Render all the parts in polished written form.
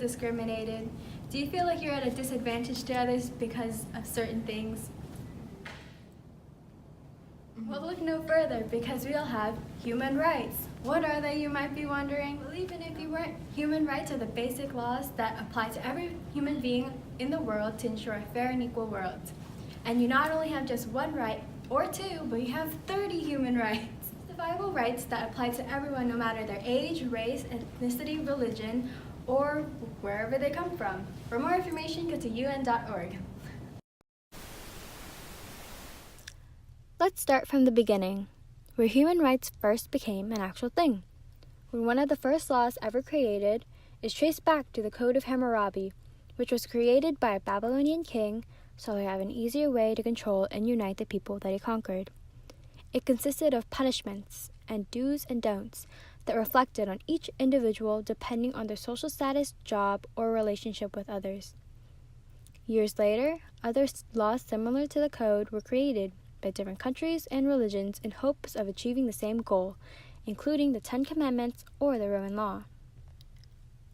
discriminated? Do you feel like you're at a disadvantage to others because of certain things? Well, look no further, because we all have human rights. What are they, you might be wondering? Well, even if you weren't, human rights are the basic laws that apply to every human being in the world to ensure a fair and equal world. And you not only have just one right or two, but you have 30 human rights. Survival rights that apply to everyone no matter their age, race, ethnicity, religion, or wherever they come from. For more information, go to un.org. Let's start from the beginning, where human rights first became an actual thing. When one of the first laws ever created is traced back to the Code of Hammurabi, which was created by a Babylonian king so he had an easier way to control and unite the people that he conquered. It consisted of punishments and do's and don'ts that reflected on each individual depending on their social status, job, or relationship with others. Years later, other laws similar to the code were created by different countries and religions in hopes of achieving the same goal, including the Ten Commandments or the Roman law.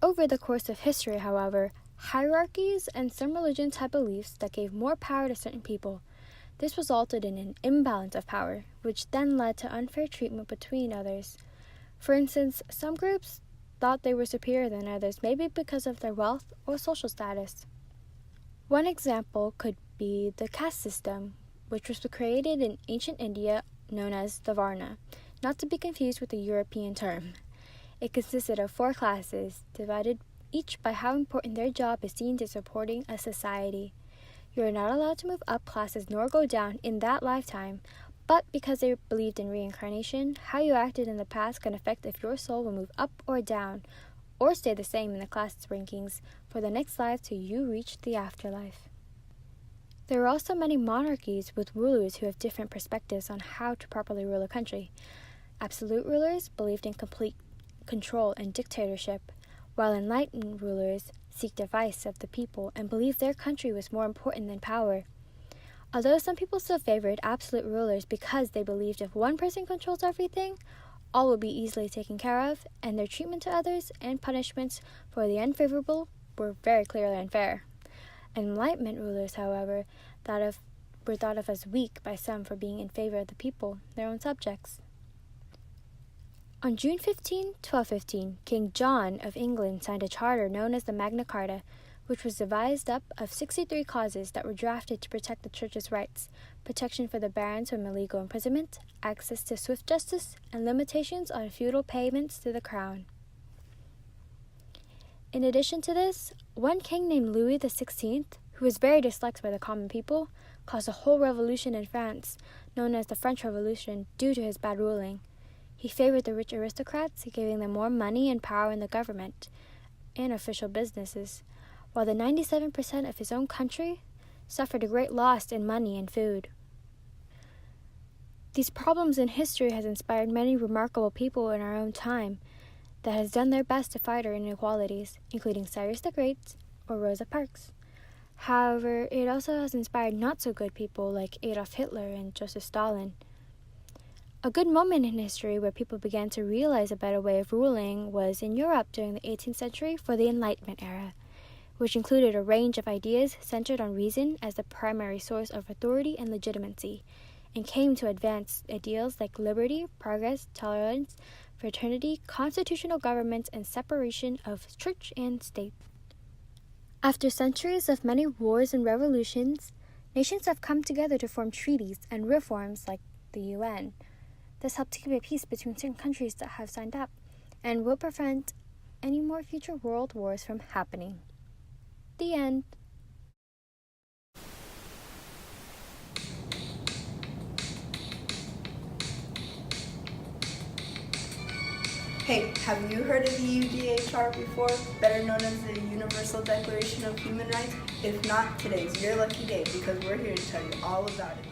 Over the course of history, however, hierarchies and some religions had beliefs that gave more power to certain people. This resulted in an imbalance of power, which then led to unfair treatment between others. For instance, some groups thought they were superior than others, maybe because of their wealth or social status. One example could be the caste system, which was created in ancient India known as the Varna, not to be confused with the European term. It consisted of 4 classes, divided each by how important their job is seen to supporting a society. You are not allowed to move up classes nor go down in that lifetime, but because they believed in reincarnation, how you acted in the past can affect if your soul will move up or down, or stay the same in the class rankings for the next life till you reach the afterlife. There are also many monarchies with rulers who have different perspectives on how to properly rule a country. Absolute rulers believed in complete control and dictatorship, while enlightened rulers seeked advice of the people and believed their country was more important than power. Although some people still favored absolute rulers because they believed if one person controls everything, all will be easily taken care of, and their treatment to others and punishments for the unfavorable were very clearly unfair. Enlightenment rulers, however, were thought of as weak by some for being in favor of the people, their own subjects. On June 15, 1215, King John of England signed a charter known as the Magna Carta, which was devised up of 63 clauses that were drafted to protect the church's rights, protection for the barons from illegal imprisonment, access to swift justice, and limitations on feudal payments to the crown. In addition to this, one king named Louis XVI, who was very disliked by the common people, caused a whole revolution in France, known as the French Revolution, due to his bad ruling. He favored the rich aristocrats, giving them more money and power in the government and official businesses, while the 97% of his own country suffered a great loss in money and food. These problems in history has inspired many remarkable people in our own time that has done their best to fight our inequalities, including Cyrus the Great or Rosa Parks. However, it also has inspired not-so-good people like Adolf Hitler and Joseph Stalin. A good moment in history where people began to realize a better way of ruling was in Europe during the 18th century for the Enlightenment era, which included a range of ideas centered on reason as the primary source of authority and legitimacy, and came to advance ideals like liberty, progress, tolerance, fraternity, constitutional governments, and separation of church and state. After centuries of many wars and revolutions, nations have come together to form treaties and reforms like the UN. This helped keep a peace between certain countries that have signed up, and will prevent any more future world wars from happening. The end. Hey, have you heard of the UDHR before, better known as the Universal Declaration of Human Rights? If not, today's your lucky day because we're here to tell you all about it.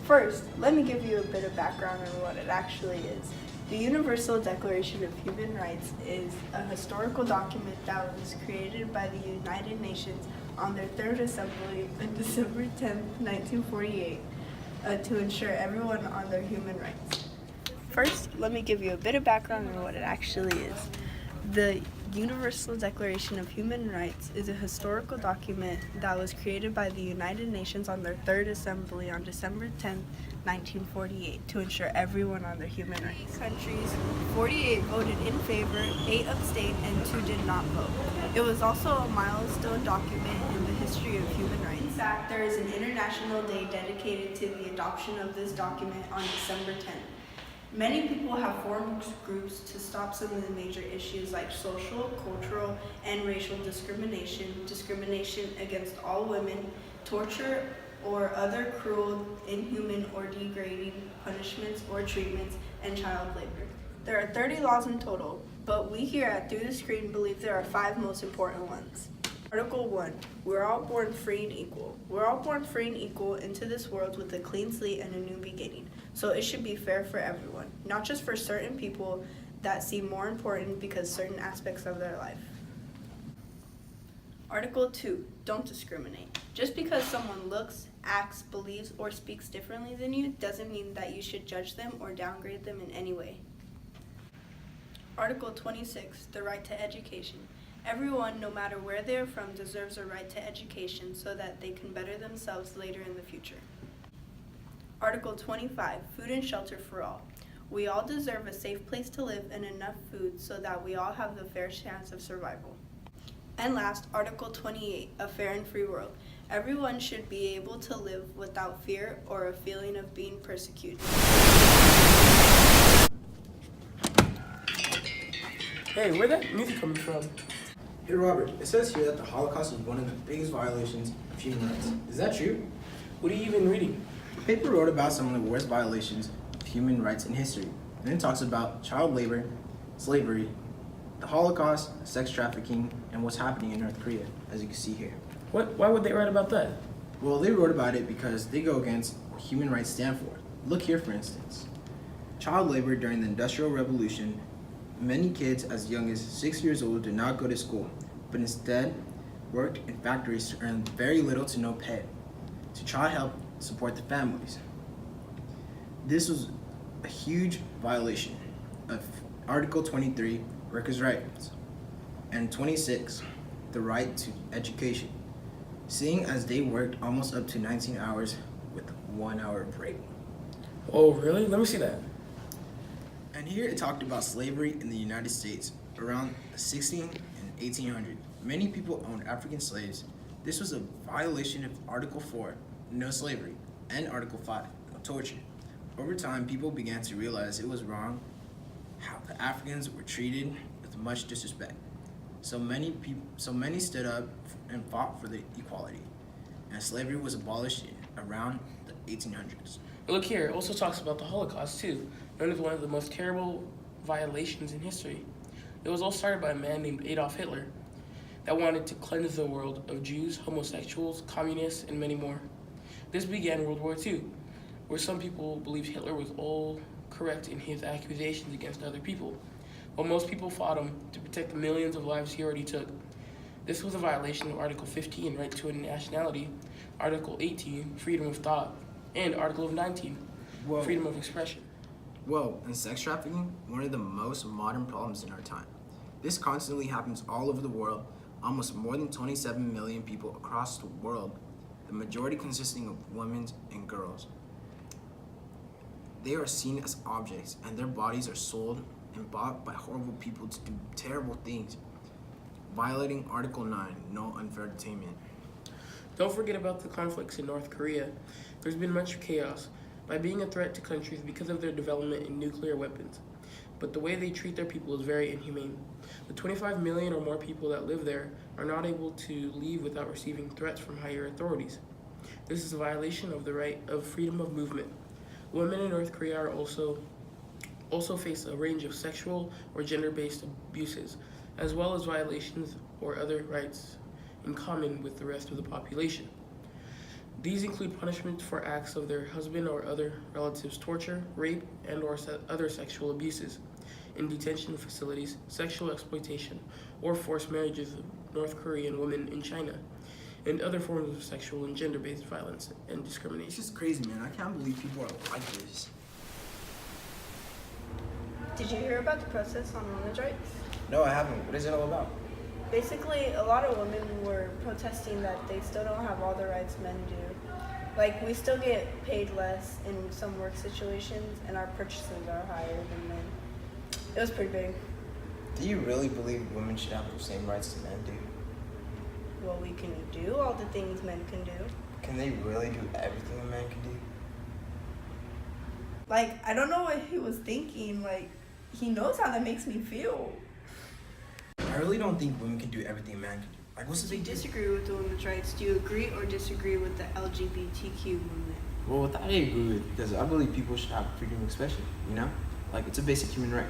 First, let me give you a bit of background on what it actually is. The Universal Declaration of Human Rights is a historical document that was created by the United Nations on their Third Assembly on December 10, 1948, to ensure everyone on their human rights. First, let me give you a bit of background on what it actually is. The Universal Declaration of Human Rights is a historical document that was created by the United Nations on their Third Assembly on December 10, 1948, to ensure everyone on their human rights. Countries, 48 voted in favor, 8 abstained, and 2 did not vote. It was also a milestone document in the history of human rights. In fact, there is an International Day dedicated to the adoption of this document on December 10th. Many people have formed groups to stop some of the major issues like social, cultural, and racial discrimination, discrimination against all women, torture, or other cruel, inhuman, or degrading punishments or treatments, and child labor. There are 30 laws in total, but we here at Through the Screen believe there are 5 most important ones. Article 1. We're all born free and equal. We're all born free and equal into this world with a clean slate and a new beginning. So it should be fair for everyone, not just for certain people that seem more important because certain aspects of their life. Article 2. Don't discriminate. Just because someone looks, acts, believes, or speaks differently than you doesn't mean that you should judge them or downgrade them in any way. Article 26. The right to education. Everyone, no matter where they are from, deserves a right to education so that they can better themselves later in the future. Article 25, food and shelter for all. We all deserve a safe place to live and enough food so that we all have the fair chance of survival. And last, Article 28, a fair and free world. Everyone should be able to live without fear or a feeling of being persecuted. Hey, where'd that music coming from? Hey Robert, it says here that the Holocaust is one of the biggest violations of human rights. Is that true? What are you even reading? The paper wrote about some of the worst violations of human rights in history, and it talks about child labor, slavery, the Holocaust, sex trafficking, and what's happening in North Korea, as you can see here. Why would they write about that? Well, they wrote about it because they go against what human rights stand for. Look here, for instance. Child labor during the Industrial Revolution. Many kids as young as 6 years old did not go to school, but instead worked in factories to earn very little to no pay, to try to help support the families. This was a huge violation of Article 23, workers' rights, and 26, the right to education, seeing as they worked almost up to 19 hours with 1 hour break. Oh, really? Let me see that. And here it talked about slavery in the United States around the 16 and 1800. Many people owned African slaves. This was a violation of Article 4, no slavery, and Article 5, no torture. Over time, people began to realize it was wrong how the Africans were treated with much disrespect. So many stood up and fought for the equality, and slavery was abolished around the 1800s. Look here, it also talks about the Holocaust too, known as one of the most terrible violations in history. It was all started by a man named Adolf Hitler that wanted to cleanse the world of Jews, homosexuals, communists, and many more. This began World War II, where some people believed Hitler was all correct in his accusations against other people, while most people fought him to protect the millions of lives he already took. This was a violation of Article 15, right to a nationality, Article 18, freedom of thought, and Article 19, Whoa. freedom of expression. Whoa, and sex trafficking, one of the most modern problems in our time. This constantly happens all over the world, almost more than 27 million people across the world, the majority consisting of women and girls. They are seen as objects, and their bodies are sold and bought by horrible people to do terrible things, violating Article 9, no unfair entertainment. Don't forget about the conflicts in North Korea. There's been much chaos by being a threat to countries because of their development in nuclear weapons. But the way they treat their people is very inhumane. The 25 million or more people that live there are not able to leave without receiving threats from higher authorities. This is a violation of the right of freedom of movement. Women in North Korea are also face a range of sexual or gender-based abuses, as well as violations or other rights in common with the rest of the population. These include punishment for acts of their husband or other relatives' torture, rape, and or other sexual abuses in detention facilities, sexual exploitation, or forced marriages of North Korean women in China, and other forms of sexual and gender-based violence and It's discrimination. just crazy, man. I can't believe people are like this. Did you hear about the protests on women's rights? No, I haven't. What is it all about? Basically, a lot of women were protesting that they still don't have all the rights men do. Like, we still get paid less in some work situations, and our purchases are higher than men. It was pretty big. Do you really believe women should have the same rights as men do? Well, we can do all the things men can do. Can they really do everything a man can do? Like, I don't know what he was thinking. Like, he knows how that makes me feel. I really don't think women can do everything a man can do. Like, what's the Do you big deal? disagree with the women's rights? Do you agree or disagree with the LGBTQ movement? Well, with that I agree with, because I believe people should have freedom of expression, you know? Like, it's a basic human right.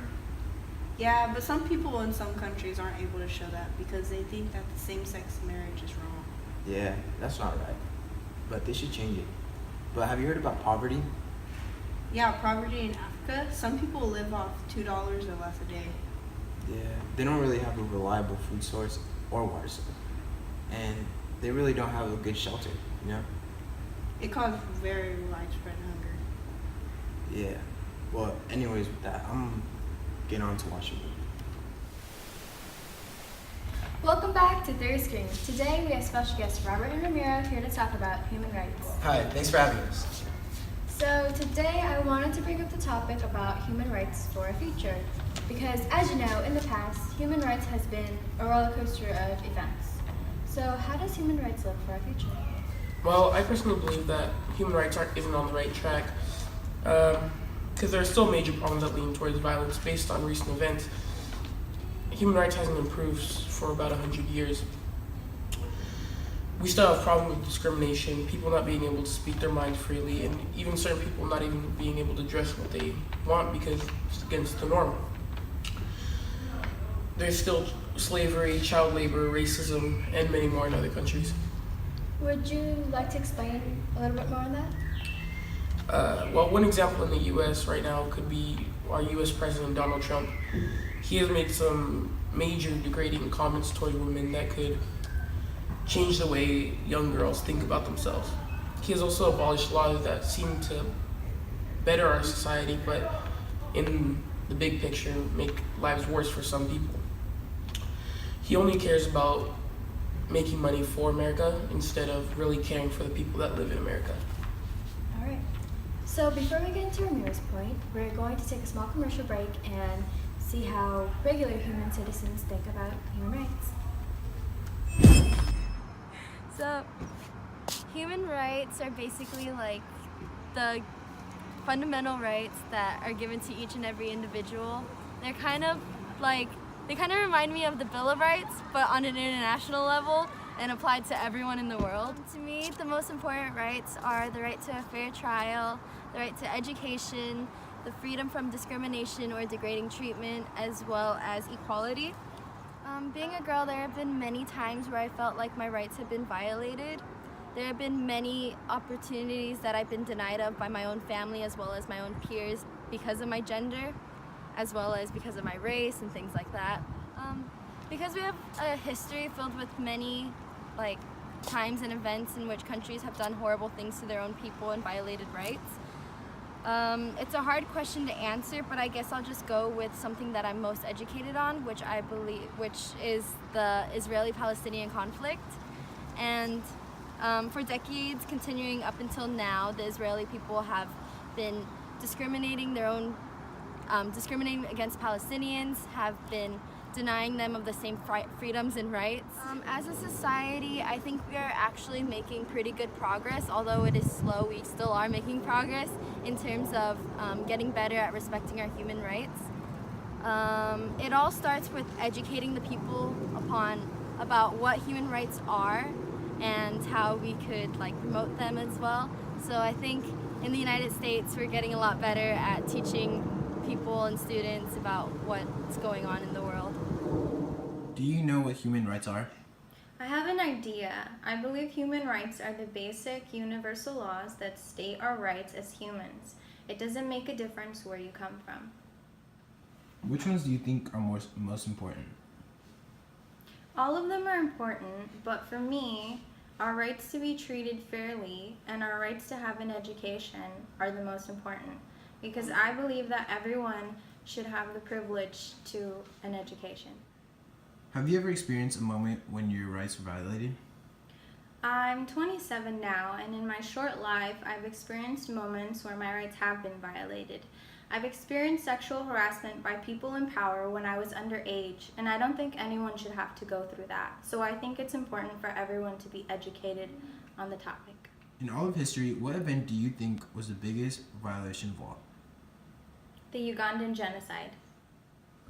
Yeah, but some people in some countries aren't able to show that because they think that the same-sex marriage is wrong. Yeah, that's not right. But they should change it. But have you heard about poverty? Yeah, poverty in Africa, some people live off $2 or less a day. Yeah, they don't really have a reliable food source or water source. And they really don't have a good shelter, you know? It caused very widespread hunger. Yeah. Well, anyways, with that, I'm getting on to watching. Welcome back to Third Screen. Today we have special guests Robert and Ramiro here to talk about human rights. Hi, thanks for having us. So today I wanted to bring up the topic about human rights for our future. Because as you know, in the past, human rights has been a roller coaster of events. So how does human rights look for our future? Well, I personally believe that human rights isn't on the right track because there are still major problems that lean towards violence based on recent events. Human rights hasn't improved for about 100 years. We still have problems with discrimination, people not being able to speak their minds freely, and even certain people not even being able to dress what they want because it's against the norm. There's still slavery, child labor, racism, and many more in other countries. Would you like to explain a little bit more on that? Well, one example in the U.S. right now could be our U.S. President Donald Trump. He has made some major degrading comments toward women that could change the way young girls think about themselves. He has also abolished laws that seem to better our society, but in the big picture, make lives worse for some people. He only cares about making money for America instead of really caring for the people that live in America. All right. So before we get into Ramiro's point, we're going to take a small commercial break and see how regular human citizens think about human rights. So, human rights are basically like the fundamental rights that are given to each and every individual. They're kind of like, they kind of remind me of the Bill of Rights, but on an international level and applied to everyone in the world. To me, the most important rights are the right to a fair trial, the right to education, the freedom from discrimination or degrading treatment, as well as equality. Being a girl, there have been many times where I felt like my rights have been violated. There have been many opportunities that I've been denied of by my own family as well as my own peers because of my gender, as well as because of my race and things like that. Because we have a history filled with many times and events in which countries have done horrible things to their own people and violated rights. It's a hard question to answer, but I guess I'll just go with something that I'm most educated on, which is the Israeli-Palestinian conflict. And for decades, continuing up until now, the Israeli people have been discriminating against Palestinians, have been denying them of the same freedoms and rights. As a society, I think we are actually making pretty good progress. Although it is slow, we still are making progress in terms of getting better at respecting our human rights. It all starts with educating the people about what human rights are and how we could promote them as well. So I think in the United States, we're getting a lot better at teaching people and students about what's going on in the world. Do you know what human rights are? I have an idea. I believe human rights are the basic universal laws that state our rights as humans. It doesn't make a difference where you come from. Which ones do you think are most important? All of them are important, but for me, our rights to be treated fairly and our rights to have an education are the most important, because I believe that everyone should have the privilege to an education. Have you ever experienced a moment when your rights were violated? I'm 27 now, and in my short life, I've experienced moments where my rights have been violated. I've experienced sexual harassment by people in power when I was underage, and I don't think anyone should have to go through that. So I think it's important for everyone to be educated on the topic. In all of history, what event do you think was the biggest violation of all? The Ugandan genocide.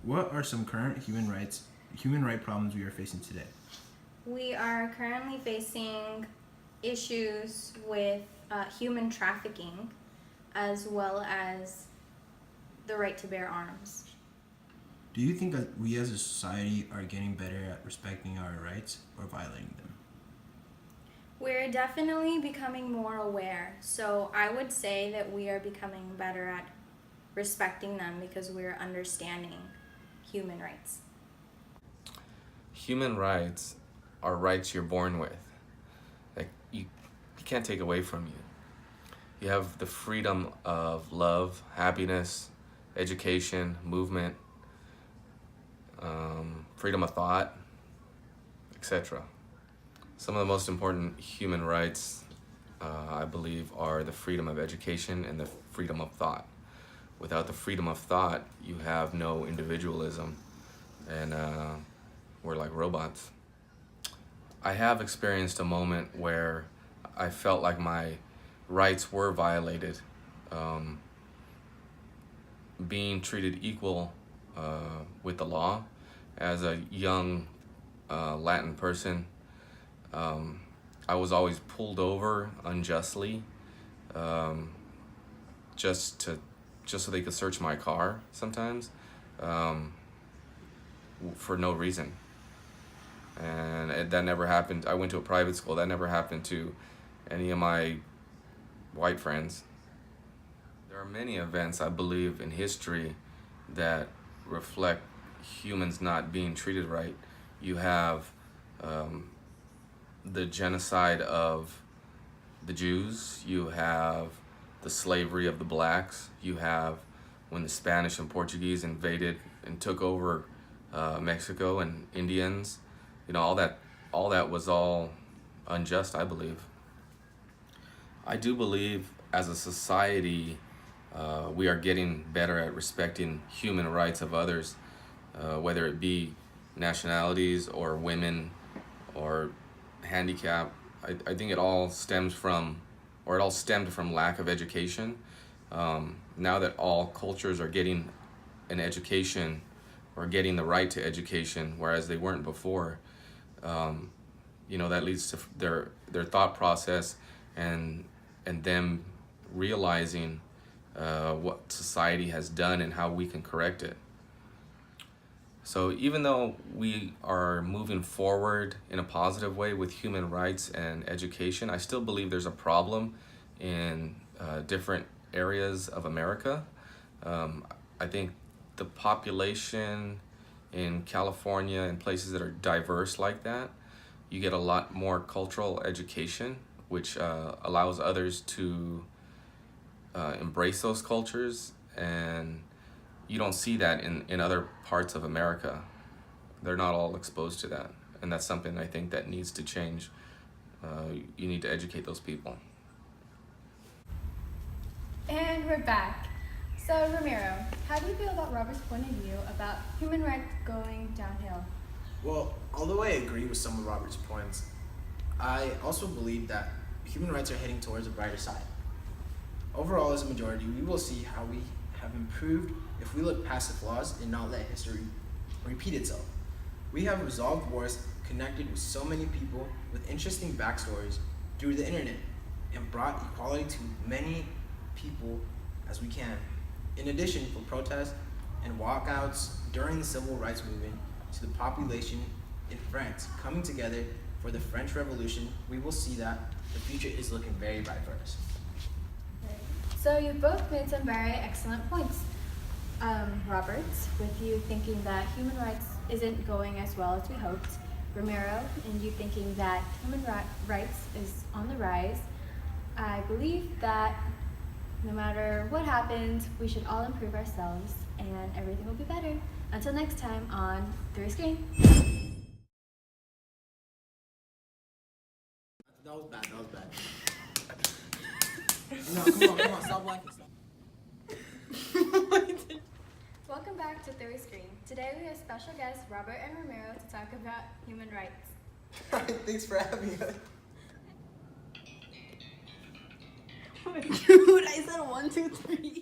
What are some current human right problems we are facing today? We are currently facing issues with human trafficking, as well as the right to bear arms. Do you think that we as a society are getting better at respecting our rights or violating them? We're definitely becoming more aware, so I would say that we are becoming better at respecting them because we're understanding human rights. Human rights are rights you're born with. Like you can't take away from you. You have the freedom of love, happiness, education, movement, freedom of thought, etc. Some of the most important human rights, I believe, are the freedom of education and the freedom of thought. Without the freedom of thought, you have no individualism, and we're like robots. I have experienced a moment where I felt like my rights were violated, being treated equal with the law. As a young Latin person, I was always pulled over unjustly, just so they could search my car sometimes, for no reason. And that never happened. I went to a private school. That never happened to any of my white friends. There are many events, I believe, in history that reflect humans not being treated right. You have the genocide of the Jews. You have the slavery of the blacks. You have when the Spanish and Portuguese invaded and took over Mexico, and Indians. You know, all that was all unjust, I believe. I do believe as a society, we are getting better at respecting human rights of others, whether it be nationalities or women or handicap. I think it all stemmed from lack of education. Now that all cultures are getting an education or getting the right to education, whereas they weren't before, that leads to their thought process and them realizing what society has done and how we can correct it. So even though we are moving forward in a positive way with human rights and education, I still believe there's a problem in different areas of America. I think the population in California and places that are diverse like that, you get a lot more cultural education, which allows others to embrace those cultures, and you don't see that in other parts of America. They're not all exposed to that, and that's something I think that needs to change. You need to educate those people. And we're back. So, Ramiro, how do you feel about Robert's point of view about human rights going downhill? Well, although I agree with some of Robert's points, I also believe that human rights are heading towards a brighter side. Overall, as a majority, we will see how we have improved if we look past the flaws and not let history repeat itself. We have resolved wars, connected with so many people with interesting backstories through the internet, and brought equality to many people as we can. In addition, for protests and walkouts during the civil rights movement, to the population in France coming together for the French Revolution, we will see that the future is looking very bright for us. So you both made some very excellent points. Robert, with you thinking that human rights isn't going as well as we hoped. Ramiro, and you thinking that human rights is on the rise. I believe that no matter what happens, we should all improve ourselves and everything will be better. Until next time on Through Screen. That was bad. No, come on, stop laughing. Welcome back to Third Screen. Today we have special guests Robert and Romero to talk about human rights. Thanks for having us. Dude, I said 1, 2, 3.